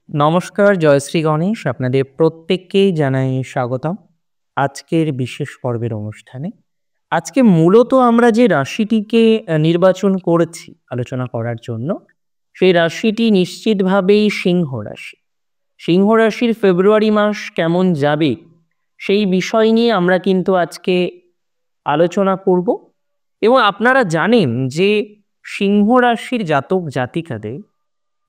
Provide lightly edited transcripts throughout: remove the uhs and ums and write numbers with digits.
নমস্কার, জয়শ্রী গণেশ। আপনাদের প্রত্যেককেই জানাই স্বাগতম আজকের বিশেষ পর্বের অনুষ্ঠানে। আজকে মূলত আমরা যে রাশিটিকে নির্বাচন করেছি আলোচনা করার জন্য, সেই রাশিটি নিশ্চিতভাবেই সিংহ রাশি। সিংহ রাশির ফেব্রুয়ারি মাস কেমন যাবে, সেই বিষয় নিয়ে আমরা কিন্তু আজকে আলোচনা করব। এবং আপনারা জানেন যে সিংহ রাশির জাতক জাতিকাদের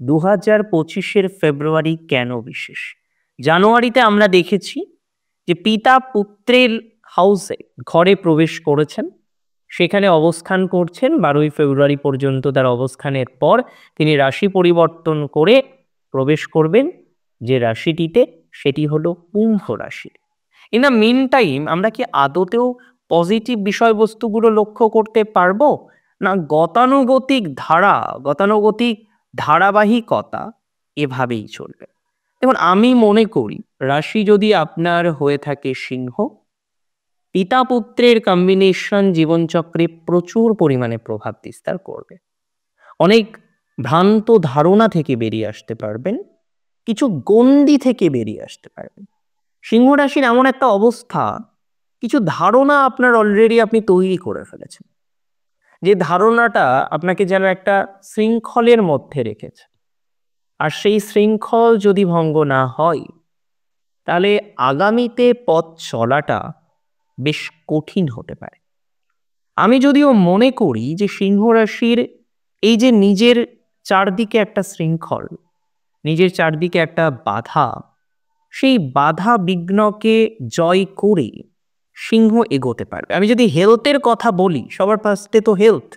2025-এর ফেব্রুয়ারি কেন বিশেষ। জানুয়ারিতে আমরা দেখেছি যে পিতা পুত্রের হাউসে ঘরে প্রবেশ করেছেন, সেখানে অবস্থান করছেন 12ই ফেব্রুয়ারি পর্যন্ত। তার অবস্থানের পর তিনি রাশি পরিবর্তন করে প্রবেশ করবেন যে রাশিটিতে, সেটি হলো কুম্ভ রাশি। ইন দ্য মিন টাইম আমরা কি আদতেও পজিটিভ বিষয়বস্তুগুলো লক্ষ্য করতে পারবো, না গতানুগতিক ধারাবাহিকতা এভাবেই চলবে? দেখুন, আমি মনে করি রাশি যদি আপনার হয়ে থাকে সিংহ, পিতা পুত্রের কম্বিনেশন জীবনচক্রে প্রচুর পরিমাণে প্রভাব বিস্তার করবে। অনেক ভ্রান্ত ধারণা থেকে বেরিয়ে আসতে পারবেন, কিছু গণ্ডি থেকে বেরিয়ে আসতে পারবেন। সিংহ রাশির এমন একটা অবস্থা, কিছু ধারণা আপনার অলরেডি আপনি তৈরি করে ফেলেছেন, যে ধারণাটা আপনাকে যেন একটা শৃঙ্খলের মধ্যে রেখেছে। আর সেই শৃঙ্খল যদি ভঙ্গ না হয়, তাহলে আগামীতে পথ চলাটা বেশ কঠিন হতে পারে। আমি যদিও মনে করি যে সিংহ রাশির এই যে নিজের চারদিকে একটা শৃঙ্খল, নিজের চারদিকে একটা বাধা, সেই বাধা বিঘ্নকে জয় করে সিংহ এগোতে পারবে। আমি যদি হেলথের কথা বলি, সবার ফার্স্টে তো হেলথ।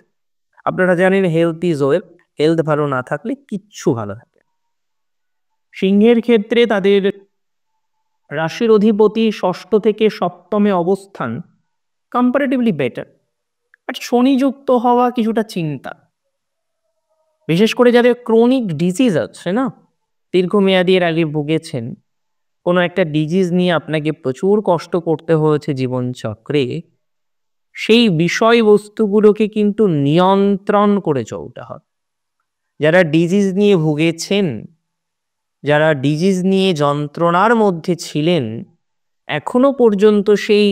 আপনারা জানেন হেলথ ইজ ওয়েলথ। হেলথ ভালো না থাকলে কিচ্ছু ভালো থাকে না। সিংহের ক্ষেত্রে তাদের রাশির অধিপতি ষষ্ঠ থেকে সপ্তমে অবস্থান কম্পারেটিভলি বেটার, বাট শনিযুক্ত হওয়া কিছুটা চিন্তা। বিশেষ করে যাদের ক্রনিক ডিজিজ আছে না, দীর্ঘমেয়াদী এর আগে ভুগেছেন, কোনো একটা ডিজিজ নিয়ে আপনাকে প্রচুর কষ্ট করতে হয়েছে জীবনচক্রে, সেই বিষয়বস্তুগুলোকে কিন্তু নিয়ন্ত্রণ করে চলতে হয়। যারা ডিজিজ নিয়ে ভুগেছেন, যারা ডিজিজ নিয়ে যন্ত্রণার মধ্যে ছিলেন, এখনো পর্যন্ত সেই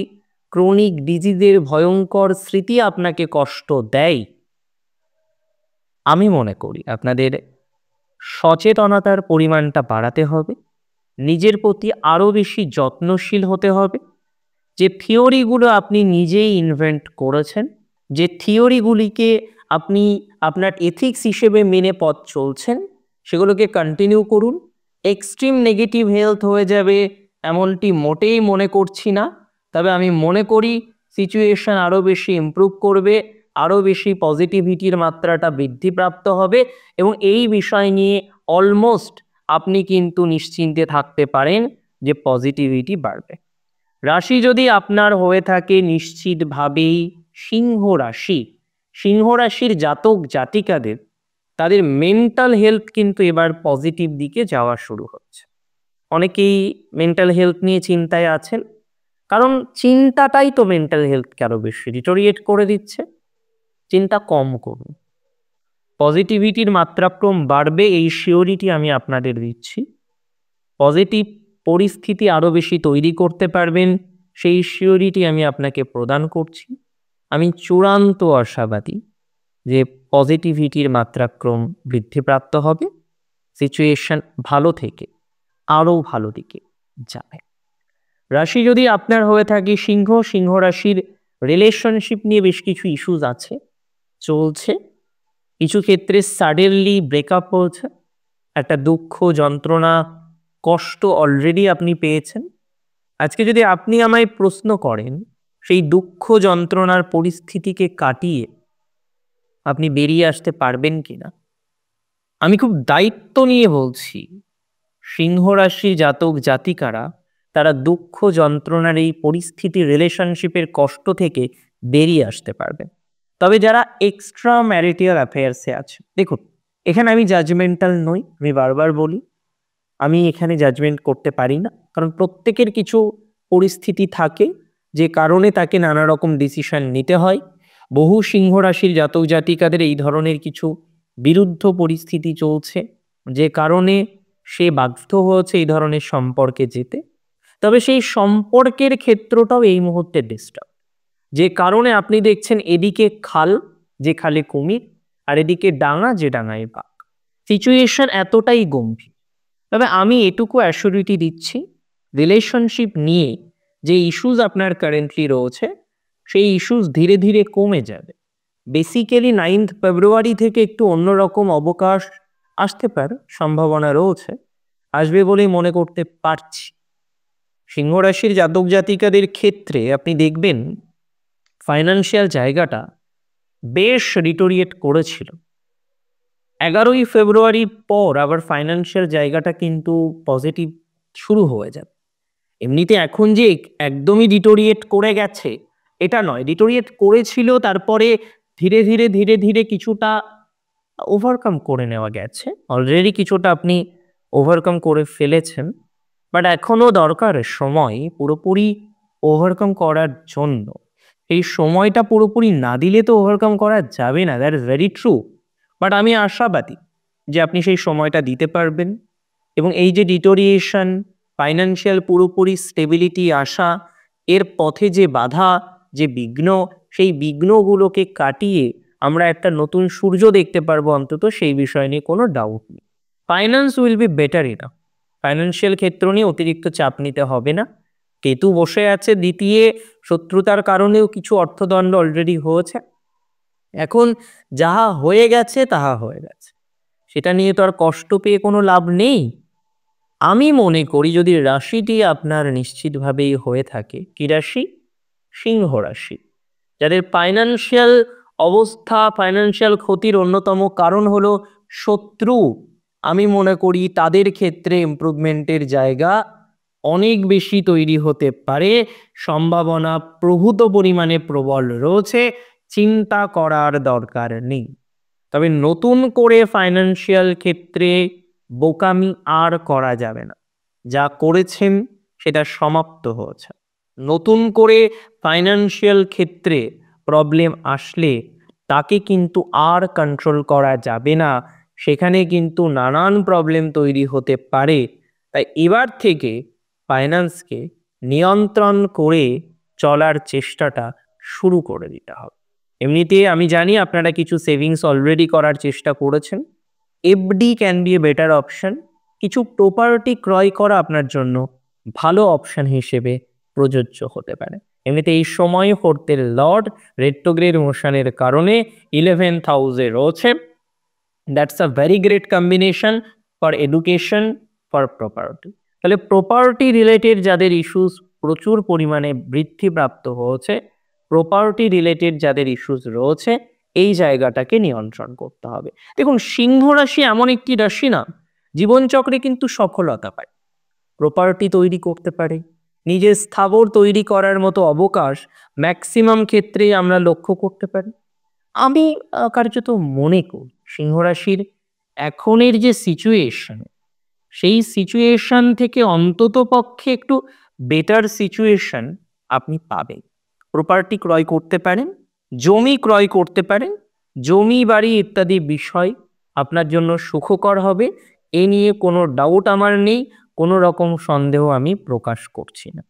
ক্রনিক ডিজিজের ভয়ঙ্কর স্মৃতি আপনাকে কষ্ট দেয়। আমি মনে করি আপনাদের সচেতনতার পরিমাণটা বাড়াতে হবে, নিজের প্রতি আরও বেশি যত্নশীল হতে হবে। যে থিওরিগুলো আপনি নিজেই ইনভেন্ট করেছেন, যে থিওরিগুলিকে আপনি আপনার এথিক্স হিসেবে মেনে পথ চলছেন, সেগুলোকে কন্টিনিউ করুন। এক্সট্রিম নেগেটিভ হেলথ হয়ে যাবে এমনটি মোটেই মনে করছি না। তবে আমি মনে করি সিচুয়েশন আরও বেশি ইমপ্রুভ করবে, আরও বেশি পজিটিভিটির মাত্রাটা বৃদ্ধিপ্রাপ্ত হবে, এবং এই বিষয় নিয়ে অলমোস্ট আপনি কিন্তু নিশ্চিন্তে থাকতে পারেন যে পজিটিভিটি বাড়বে। রাশি যদি আপনার হয়ে থাকে নিশ্চিতভাবেই সিংহ রাশি, সিংহ রাশির জাতক জাতিকাদের তাদের মেন্টাল হেলথ কিন্তু এবার পজিটিভ দিকে যাওয়া শুরু হচ্ছে। অনেকেই মেন্টাল হেলথ নিয়ে চিন্তায় আছেন, কারণ চিন্তাটাই তো মেন্টাল হেলথকে আরো বেশি ডিটোরিয়েট করে দিচ্ছে। চিন্তা কম করুন, পজিটিভিটির মাত্রাক্রম বাড়বে, এই শিওরিটি আমি আপনাদের দিচ্ছি। পজিটিভ পরিস্থিতি আরও বেশি তৈরি করতে পারবেন, সেই শিওরিটি আমি আপনাকে প্রদান করছি। আমি চূড়ান্ত আশাবাদী যে পজিটিভিটির মাত্রাক্রম বৃদ্ধিপ্রাপ্ত হবে, সিচুয়েশন ভালো থেকে আরও ভালো দিকে যাবে। রাশি যদি আপনার হয়ে থাকে সিংহ, সিংহ রাশির রিলেশনশিপ নিয়ে বেশ কিছু ইস্যুস আছে, চলছে। কিছু ক্ষেত্রে সাডেনলি ব্রেকআপ হয়েছে, একটা দুঃখ যন্ত্রণা কষ্ট অলরেডি আপনি পেয়েছেন। আজকে যদি আপনি আমায় প্রশ্ন করেন সেই দুঃখ যন্ত্রণার পরিস্থিতিকে কাটিয়ে আপনি বেরিয়ে আসতে পারবেন কিনা, আমি খুব দায়িত্ব নিয়ে বলছি, সিংহ রাশির জাতক জাতিকারা তারা দুঃখ যন্ত্রণার এই পরিস্থিতি রিলেশনশিপের কষ্ট থেকে বেরিয়ে আসতে পারবে। তবে যারা এক্সট্রা ম্যারিটাল অ্যাফেয়ার্সে আছে, দেখুন এখানে আমি জাজমেন্টাল নই, আমি বারবার বলি আমি এখানে জাজমেন্ট করতে পারি না, কারণ প্রত্যেকের কিছু পরিস্থিতি থাকে যে কারণে তাকে নানা রকম ডিসিশন নিতে হয়। বহু সিংহ রাশির জাতক জাতিকাদের এই ধরনের কিছু বিরুদ্ধ পরিস্থিতি চলছে, যে কারণে সে বাধ্য হয়েছে এই ধরনের সম্পর্কে যেতে। তবে সেই সম্পর্কের ক্ষেত্রটাও এই মুহূর্তে ডিস্টার্ব, যে কারণে আপনি দেখছেন এদিকে খাল, যে খালে কুমির, আর এদিকে ডাঙা, যে ডাঙায় বাঘ। সিচুয়েশন এতটাই গম্ভীর। তবে আমি এটুকু অ্যাসিউরিটি দিচ্ছি, রিলেশনশিপ নিয়ে যে ইস্যুস আপনার কারেন্টলি রয়েছে, সেই ইস্যুস ধীরে ধীরে কমে যাবে। বেসিক্যালি 9 ফেব্রুয়ারি থেকে একটু অন্যরকম অবকাশ আসতে পারে, সম্ভাবনা রয়েছে, আসবে বলেই মনে করতে পারছি। সিংহ রাশির জাতক জাতিকাদের ক্ষেত্রে আপনি দেখবেন ফাইন্যান্সিয়াল জায়গাটা বেশ রিটোরিয়েট করেছিল। 11ই ফেব্রুয়ারির পর আবার ফাইন্যান্সিয়াল জায়গাটা কিন্তু পজিটিভ শুরু হয়ে যাবে। এমনিতে এখন যে একদমই ডিটোরিয়েট করে গেছে এটা নয়, ডিটোরিয়েট করেছিল, তারপরে ধীরে ধীরে ধীরে ধীরে কিছুটা ওভারকাম করে নেওয়া গেছে। অলরেডি কিছুটা আপনি ওভারকাম করে ফেলেছেন, বাট এখনও দরকার সময় পুরোপুরি ওভারকাম করার জন্য। এই সময়টা পুরোপুরি না দিলে তো ওভারকাম করা যাবে না, that is very true. But আমি আশাবাদী যে আপনি সেই সময়টা দিতে পারবেন, এবং এই যে ডিটোরিয়েশন, ফাইন্যান্সিয়াল পুরোপুরি স্টেবিলিটি আসা, এর পথে যে বাধা, যে বিঘ্ন, সেই বিঘ্নগুলোকে কাটিয়ে আমরা একটা নতুন সূর্য দেখতে পারবো অন্তত, সেই বিষয় নিয়ে কোনো ডাউট নেই। Finance will be better enough. Financial ক্ষেত্র নিয়ে অতিরিক্ত চাপ নিতে হবে না। কেতু বসে আছে দ্বিতীয়, শত্রুতার কারণেও কিছু অর্থদণ্ড অলরেডি হয়েছে। এখন যাহা হয়ে গেছে তাহা হয়ে গেছে, সেটা নিয়ে তো আর কষ্ট পেয়ে কোনো লাভ নেই। আমি মনে করি যদি রাশিটি আপনার নিশ্চিতভাবেই হয়ে থাকে, কি রাশি? সিংহ রাশি। যাদের ফাইন্যান্সিয়াল অবস্থা, ফাইন্যান্সিয়াল ক্ষতির অন্যতম কারণ হলো শত্রু, আমি মনে করি তাদের ক্ষেত্রে ইমপ্রুভমেন্টের জায়গা অনেক বেশি তৈরি হতে পারে, সম্ভাবনা প্রভূত পরিমাণে প্রবল রয়েছে, চিন্তা করার দরকার নেই। তবে নতুন করে ফাইন্যান্সিয়াল ক্ষেত্রে বোকামি আর করা যাবে না। যা করেছেন সেটা সমাপ্ত হয়েছে। নতুন করে ফাইন্যান্সিয়াল ক্ষেত্রে প্রবলেম আসলে তাকে কিন্তু আর কন্ট্রোল করা যাবে না, সেখানে কিন্তু নানান প্রবলেম তৈরি হতে পারে। তাই এবার থেকে ফাইন্যান্সকে নিয়ন্ত্রণ করে চলার চেষ্টাটা শুরু করে দিতে হবে। এমনিতে আমি জানি আপনারা কিছু সেভিংস অলরেডি করার চেষ্টা করেছেন। FD can B a better option. কিছু প্রপার্টি ক্রয় করা আপনার জন্য ভালো অপশন হিসেবে প্রযোজ্য হতে পারে। এমনিতে এই সময় হর্তের লর্ড রেট্রোগ্রেড মোশনের কারণে 11th হাউসে রয়েছে। That's a very great combination for education, for property. তাহলে প্রপার্টি রিলেটেড যাদের ইস্যুস প্রচুর পরিমাণে বৃদ্ধিপ্রাপ্ত হয়েছে, প্রপার্টি রিলেটেড যাদের ইস্যুস রয়েছে, এই জায়গাটাকে নিয়ন্ত্রণ করতে হবে। দেখুন, সিংহ রাশি এমন একটি রাশি না, জীবনচক্রে কিন্তু সফলতা পায়, প্রপার্টি তৈরি করতে পারে, নিজের স্থাবর তৈরি করার মতো অবকাশ ম্যাক্সিমাম ক্ষেত্রে আমরা লক্ষ্য করতে পারি। আমি কার্যত মনে করি সিংহ রাশির এখনের যে সিচুয়েশন, সেই সিচুয়েশন থেকে অন্তত পক্ষে একটু বেটার সিচুয়েশন আপনি পাবেন। প্রপার্টি ক্রয় করতে পারেন, জমি ক্রয় করতে পারেন, জমি বাড়ি ইত্যাদি বিষয় আপনার জন্য সুখকর হবে, এ নিয়ে কোনো ডাউট আমার নেই, কোনো রকম সন্দেহ আমি প্রকাশ করছি না।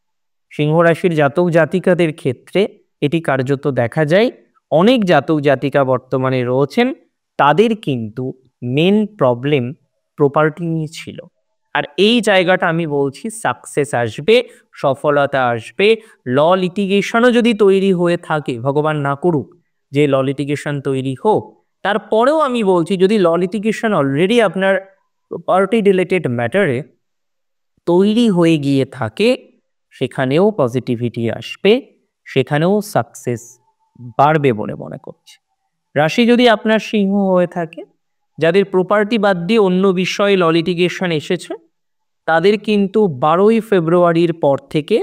সিংহ রাশির জাতক জাতিকাদের ক্ষেত্রে এটি কার্যত দেখা যায়। অনেক জাতক জাতিকা বর্তমানে রয়েছেন, তাদের কিন্তু মেন প্রবলেম প্রপার্টি নিয়ে ছিল। আর এই জায়গাটা আমি বলছি সাকসেস আসবে, সফলতা আসবে। ল লিটিগেশনও যদি তৈরি হয়ে থাকে, ভগবান না করুক যে ল লিটিগেশন তৈরি হোক, তারপরেও আমি বলছি যদি ল লিটিগেশন অলরেডি আপনার প্রপার্টি রিলেটেড ম্যাটারে তৈরি হয়ে গিয়ে থাকে, সেখানেও পজিটিভিটি আসবে, সেখানেও সাকসেস বাড়বে বলে মনে করছি। রাশি যদি আপনার সিংহ হয়ে থাকে, যাদের প্রপার্টি বাদ দিয়ে অন্য বিষয়ে ল লিটিগেশন এসেছে, তাদের কিন্তু 12ই ফেব্রুয়ারির পর থেকে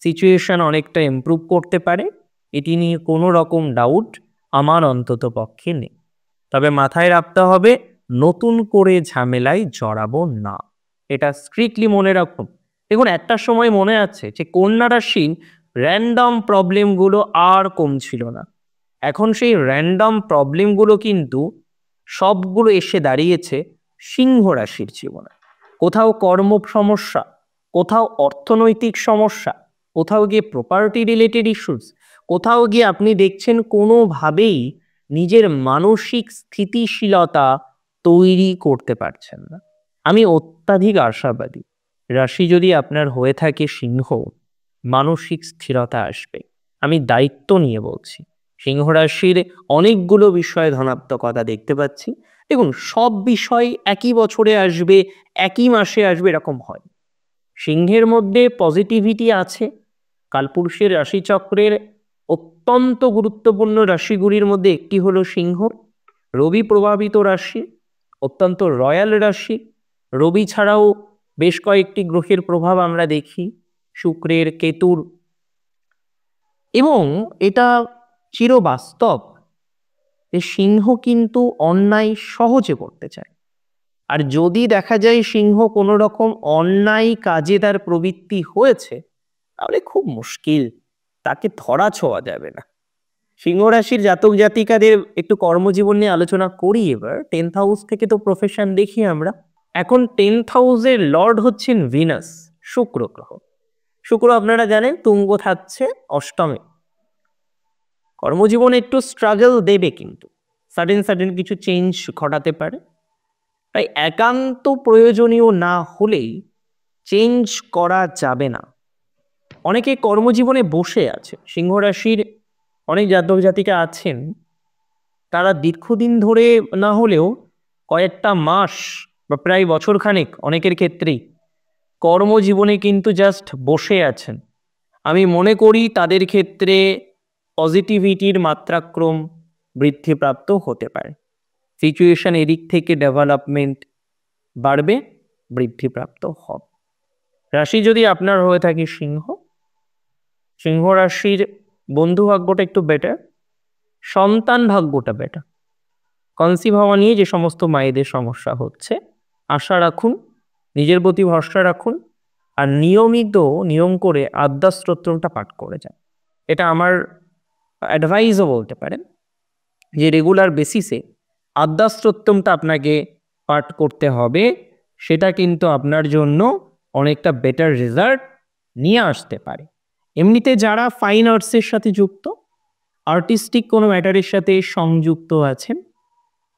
সিচুয়েশন অনেকটা ইমপ্রুভ করতে পারে, এটি নিয়ে কোনো রকম ডাউট আমার অন্তত পক্ষে নেই। তবে মাথায় রাখতে হবে নতুন করে ঝামেলায় জড়াবো না, এটা স্ট্রিক্টলি মনে রাখুন। দেখুন, একটা সময় মনে আছে যে কন্যা রাশির র্যান্ডম প্রবলেমগুলো আর কমছিল না, এখন সেই র্যান্ডম প্রবলেমগুলো কিন্তু সবগুলো এসে দাঁড়িয়েছে সিংহ রাশির জীবনে। কোথাও কর্ম সমস্যা, কোথাও অর্থনৈতিক সমস্যা, কোথাও গিয়ে প্রপার্টি রিলেটেড ইস্যুস, কোথাও গিয়ে আপনি দেখছেন কোনোভাবেই নিজের মানসিক স্থিতিশীলতা তৈরি করতে পারছেন না। আমি অত্যাধিক আশাবাদী, রাশি যদি আপনার হয়ে থাকে সিংহ, মানসিক স্থিরতা আসবে। আমি দায়িত্ব নিয়ে বলছি, সিংহ রাশির অনেকগুলো বিষয়ে ধনাত্মকতা দেখতে পাচ্ছি। দেখুন, সব বিষয় একই বছরে আসবে, একই মাসে আসবে এরকম হয়। সিংহের মধ্যে পজিটিভিটি আছে। কালপুরুষের রাশিচক্রের অত্যন্ত গুরুত্বপূর্ণ রাশিগুলির মধ্যে একটি হলো সিংহ। রবি প্রভাবিত রাশি, অত্যন্ত রয়্যাল রাশি। রবি ছাড়াও বেশ কয়েকটি গ্রহের প্রভাব আমরা দেখি, শুক্রের, কেতুর, এবং এটা চিরবাস্তব যে সিংহ কিন্তু অন্যায় সহজে করতে চায়। আর যদি দেখা যায় সিংহ কোনো রকম অন্যায় কাজে তার প্রবৃত্তি হয়েছে, তাহলে খুব মুশকিল, তাকে ধরা ছোঁয়া যাবে না। সিংহ রাশির জাতক জাতিকাদের একটু কর্মজীবন নিয়ে আলোচনা করি এবার। 10th হাউস থেকে তো প্রফেশন দেখি আমরা। এখন 10th হাউসের লর্ড হচ্ছেন ভিনাস, শুক্র গ্রহ। শুক্র আপনারা জানেন তুঙ্গ থাকছে অষ্টমে। কর্মজীবনে একটু স্ট্রাগল দেবে, কিন্তু সাডেন কিছু চেঞ্জ ঘটাতে পারে। তাই একান্ত প্রয়োজনীয় না হলেই চেঞ্জ করা যাবে না। অনেকে কর্মজীবনে বসে আছে, সিংহ রাশির অনেক জাতক জাতিকা আছেন, তারা দীর্ঘদিন ধরে না হলেও কয়েকটা মাস বা প্রায় বছরখানেক অনেকের ক্ষেত্রেই কর্মজীবনে কিন্তু জাস্ট বসে আছেন। আমি মনে করি তাদের ক্ষেত্রে পজিটিভিটির মাত্রাক্রম বৃদ্ধিপ্রাপ্ত হতে পারে। সিচুয়েশন এদিক থেকে ডেভেলপমেন্ট বাড়বে, বৃদ্ধিপ্রাপ্ত হবে। রাশি যদি আপনার হয়ে থাকে সিংহ, সিংহ রাশির বন্ধু ভাগ্যটা একটু বেটার, সন্তান ভাগ্যটা বেটার। কনসিভ হওয়া নিয়ে যে সমস্ত মায়েদের সমস্যা হচ্ছে, আশা রাখুন, নিজের প্রতি ভরসা রাখুন, আর নিয়মিত নিয়ম করে আদ্যাস্তোত্রমটা পাঠ করে যান। এটা আমার অ্যাডভাইসও বলতে পারেন, যে রেগুলার বেসিসে আদ্যাস্তোত্রমটা আপনাকে পাঠ করতে হবে। সেটা কিন্তু আপনার জন্য অনেকটা বেটার রেজাল্ট নিয়ে আসতে পারে। এমনিতে যারা ফাইন আর্টসের সাথে যুক্ত, আর্টিস্টিক কোনো ম্যাটারের সাথে সংযুক্ত আছেন,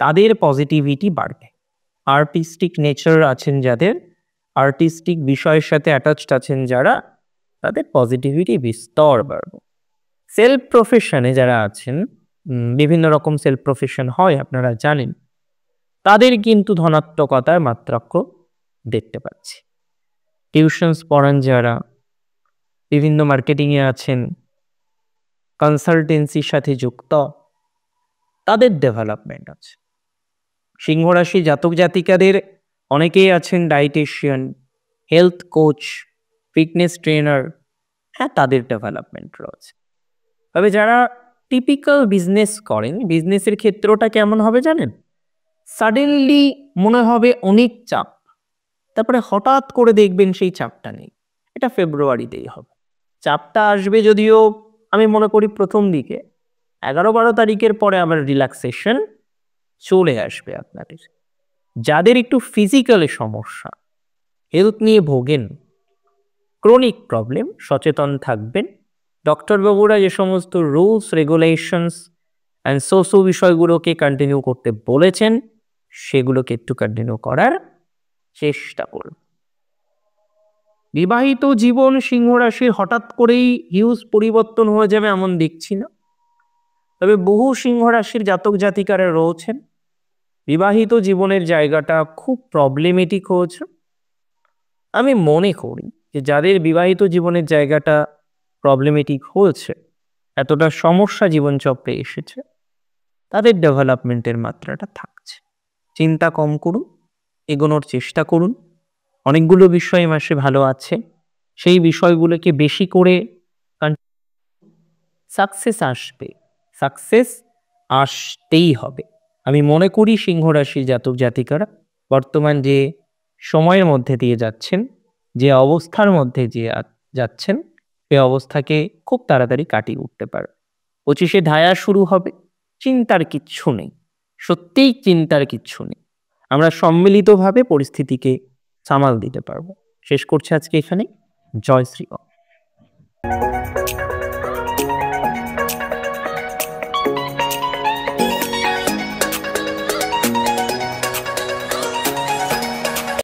তাদের পজিটিভিটি বাড়বে। আর্টিস্টিক নেচার আছেন যাদের, আর্টিস্টিক বিষয়ের সাথে অ্যাটাচড আছেন যারা, তাদের পজিটিভিটি বিস্তর বাড়বে। সেলফ প্রফেশনে যারা আছেন, বিভিন্ন রকম সেলফ প্রফেশন হয় আপনারা জানেন, তাদের কিন্তু ধনাত্মকতার মাত্রাক্য দেখতে পাচ্ছি। টিউশনস পড়ান যারা, বিভিন্ন মার্কেটিংয়ে আছেন, কনসালটেন্সির সাথে যুক্ত, তাদের ডেভেলপমেন্ট আছে। সিংহ রাশি জাতক জাতিকাদের অনেকেই আছেন dietician, health coach, fitness trainer, হ্যাঁ, তাদের ডেভেলপমেন্ট রয়েছে। তবে যারা টিপিক্যাল বিজনেস করেন, বিজনেসের ক্ষেত্রটা কেমন হবে জানেন? সাডেনলি মনে হবে অনেক চাপ, তারপরে হঠাৎ করে দেখবেন সেই চাপটা নেই। এটা ফেব্রুয়ারিতেই হবে। চাপটা আসবে যদিও আমি মনে করি প্রথম দিকে, 11-12 তারিখের পরে আবার রিল্যাক্সেশন চলে আসবে আপনাদের। যাদের একটু ফিজিক্যালি সমস্যা, হেলথ নিয়ে ভোগেন, ক্রনিক প্রবলেম, সচেতন থাকবেন। ডক্টরবাবুরা যে সমস্ত রুলস রেগুলেশনস অ্যান্ড সোসো বিষয়গুলোকে কন্টিনিউ করতে বলেছেন, সেগুলোকে একটু কন্টিনিউ করার চেষ্টা করুন। বিবাহিত জীবন সিংহ রাশির হঠাৎ করেই হিউজ পরিবর্তন হয়ে যাবে এমন দেখছি না। তবে বহু সিংহ রাশির জাতক জাতিকারা রয়েছেন, বিবাহিত জীবনের জায়গাটা খুব প্রবলেমেটিক হয়েছে। আমি মনে করি যে যাদের বিবাহিত জীবনের জায়গাটা প্রবলেমেটিক হয়েছে, এতটা সমস্যা জীবনচক্রে এসেছে, তাদের ডেভেলপমেন্টের মাত্রাটা থাকছে। চিন্তা কম করুন, এগোনোর চেষ্টা করুন। অনেকগুলো বিষয় মাসে ভালো আছে, সেই বিষয়গুলোকে বেশি করে সাকসেস আসবে, সাকসেস আসতেই হবে। আমি মনে করি সিংহ রাশির জাতক জাতিকারা বর্তমান যে সময়ের মধ্যে দিয়ে যাচ্ছেন, যে অবস্থার মধ্যে দিয়ে যাচ্ছেন, সেই অবস্থাকে খুব তাড়াতাড়ি কাটিয়ে উঠতে পারে। 25শে ধায়া শুরু হবে, চিন্তার কিচ্ছু নেই, সত্যিই চিন্তার কিচ্ছু নেই। আমরা সম্মিলিতভাবে পরিস্থিতিকে সামাল দিতে পারবো। শেষ করছি আজকে এখানে। জয় শ্রীরাম।